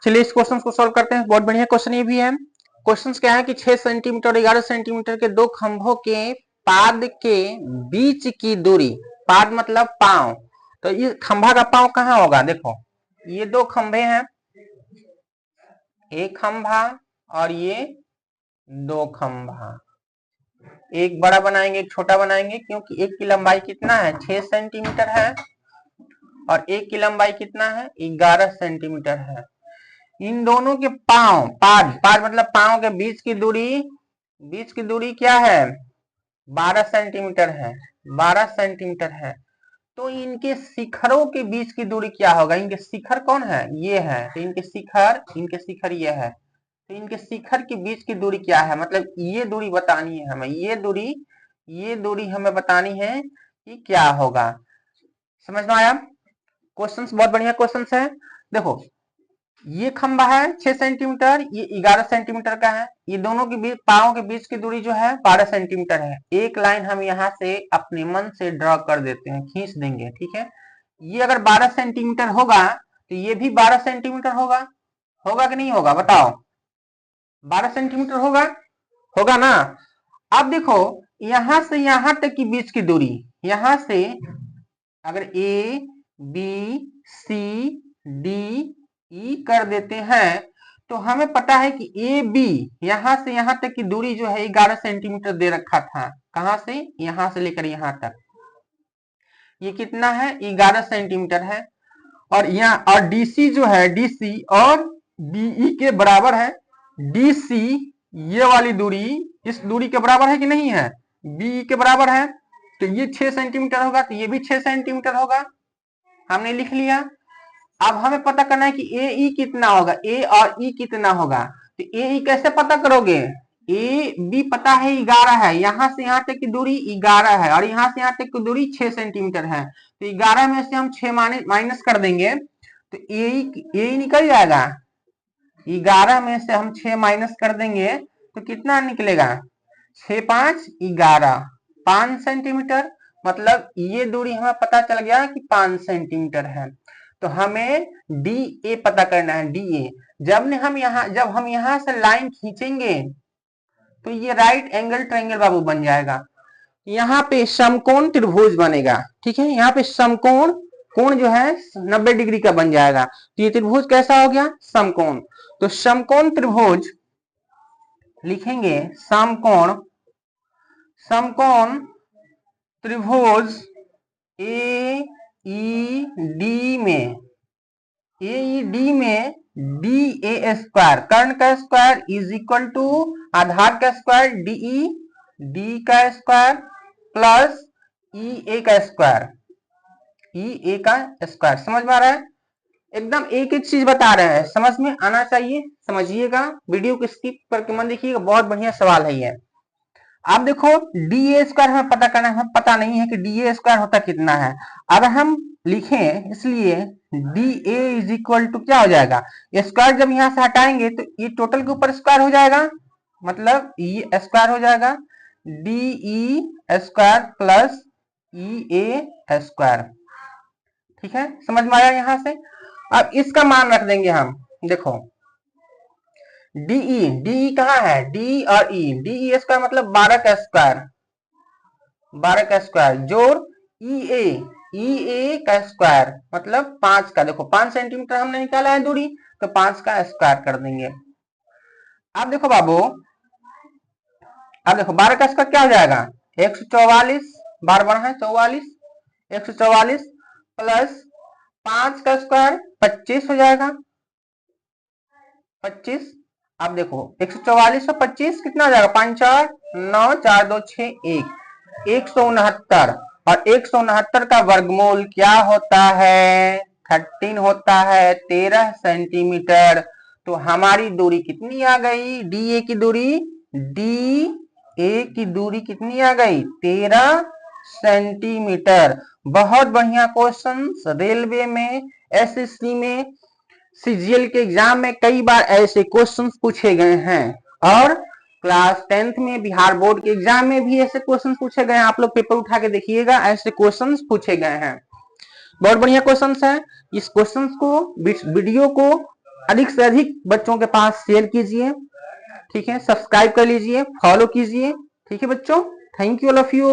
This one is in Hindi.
चलिए इस क्वेश्चन को सॉल्व करते हैं। बहुत बढ़िया क्वेश्चन ये भी है। क्वेश्चन क्या है कि 6 सेंटीमीटर और 11 सेंटीमीटर के दो खंभों के पाद के बीच की दूरी, पाद मतलब पांव, तो ये खंभा का पांव कहाँ होगा? देखो ये दो खंभे हैं, एक खंभा और ये दो खंभा, एक बड़ा बनाएंगे एक छोटा बनाएंगे, क्योंकि एक की लंबाई कितना है? 6 सेंटीमीटर है और एक की लंबाई कितना है? 11 सेंटीमीटर है। इन दोनों के पांव, पाद, पाद मतलब पांव के बीच की दूरी क्या है? 12 सेंटीमीटर है, 12 सेंटीमीटर है। तो इनके शिखरों के बीच की दूरी क्या होगा? इनके शिखर कौन है? ये है, तो इनके शिखर ये है, तो इनके शिखर के बीच की दूरी क्या है? मतलब ये दूरी बतानी है हमें, ये दूरी हमें बतानी है कि क्या होगा। समझ में आया? क्वेश्चंस बहुत बढ़िया क्वेश्चंस है। देखो ये खंभा है 6 सेंटीमीटर, ये 11 सेंटीमीटर का है, ये दोनों के बीच पांव के बीच की दूरी जो है 12 सेंटीमीटर है। एक लाइन हम यहाँ से अपने मन से ड्रॉ कर देते हैं, खींच देंगे, ठीक है। ये अगर 12 सेंटीमीटर होगा तो ये भी 12 सेंटीमीटर होगा, होगा कि नहीं होगा? बताओ, 12 सेंटीमीटर होगा ना। अब देखो यहां से यहां तक की बीच की दूरी, यहां से अगर A B C D E कर देते हैं तो हमें पता है कि ए बी यहां से यहां तक की दूरी जो है 11 सेंटीमीटर दे रखा था। कहां से? यहां से लेकर यहां तक, ये कितना है? 11 सेंटीमीटर है। और यहाँ और डीसी जो है, डीसी और बीई के बराबर है। डीसी ये वाली दूरी इस दूरी के बराबर है कि नहीं है? बीई के बराबर है, तो ये 6 सेंटीमीटर होगा, तो ये भी 6 सेंटीमीटर होगा। हमने लिख लिया। अब हमें पता करना है कि ए ई कितना होगा, ए और ई कितना होगा। तो ए ई कैसे पता करोगे? ए बी पता है 11 है, यहां से यहां तक की दूरी 11 है और यहां से यहां तक की दूरी 6 सेंटीमीटर है, तो 11 में से हम 6 माइनस कर देंगे तो ए निकल जाएगा। 11 में से हम 6 माइनस कर देंगे तो कितना निकलेगा? 6 5 11, 5 सेंटीमीटर। मतलब ये दूरी हमें पता चल गया कि 5 सेंटीमीटर है। तो हमें डी ए पता करना है, डी ए। जब हम यहाँ से लाइन खींचेंगे तो ये राइट एंगल ट्रायंगल बाबू बन जाएगा। यहाँ पे समकोण त्रिभुज बनेगा, ठीक है। यहाँ पे समकोण कोण जो है 90 डिग्री का बन जाएगा, तो ये त्रिभुज कैसा हो गया? समकोण। तो समकोण त्रिभुज लिखेंगे, समकोण त्रिभुज ए ई डी में डी ए स्क्वायर, कर्ण का स्क्वायर इज इक्वल टू आधार का स्क्वायर डीई डी का स्क्वायर प्लस ई ए का स्क्वायर, ई ए का स्क्वायर। समझ में आ रहा है? एकदम एक एक चीज बता रहे हैं, समझ में आना चाहिए, समझिएगा। वीडियो को स्किप करके मत देखिएगा, बहुत बढ़िया सवाल है ये। आप देखो डी ए स्क्वायर हमें पता करना है, हमें पता नहीं है कि डी ए स्क्वायर होता कितना है। अगर हम लिखें, इसलिए D A is equal to क्या हो जाएगा? स्क्वायर जब यहां से हटाएंगे तो ये टोटल के ऊपर स्क्वायर हो जाएगा, मतलब ये स्क्वायर हो जाएगा, डी ई स्क्वायर प्लस ई ए स्क्वायर। ठीक है, समझ में आया यहां से? अब इसका मान रख देंगे हम। देखो डी कहाँ है? डी और ई स्क्वायर मतलब 12 का स्क्वायर, 12 का स्क्वायर जोड़ ई ए का स्क्वायर मतलब 5 का। देखो 5 सेंटीमीटर हमने निकाला है दूरी, तो 5 का स्क्वायर कर देंगे। अब देखो बाबू, अब देखो 12 का स्क्वायर क्या हो जाएगा? 144, 12 बड़ा है 44, 144 प्लस 5 का स्क्वायर 25 हो जाएगा, 25। अब देखो 144 और 25 कितना हो जाएगा? 5 4 9, 4 2 6 1, 169। और 169 का वर्गमूल क्या होता है? 13 होता है, 13 सेंटीमीटर। तो हमारी दूरी कितनी आ गई? डी ए की दूरी कितनी आ गई? 13 सेंटीमीटर। बहुत बढ़िया क्वेश्चन, रेलवे में, एसएससी में, सीजीएल के एग्जाम में कई बार ऐसे क्वेश्चंस पूछे गए हैं और क्लास 10th में बिहार बोर्ड के एग्जाम में भी ऐसे क्वेश्चंस पूछे गए हैं। आप लोग पेपर उठा के देखिएगा, ऐसे क्वेश्चंस पूछे गए हैं। बहुत बढ़िया क्वेश्चंस हैं। इस क्वेश्चंस को, वीडियो को अधिक से अधिक बच्चों के पास शेयर कीजिए, ठीक है, सब्सक्राइब कर लीजिए, फॉलो कीजिए, ठीक है बच्चों। Thank you all of you.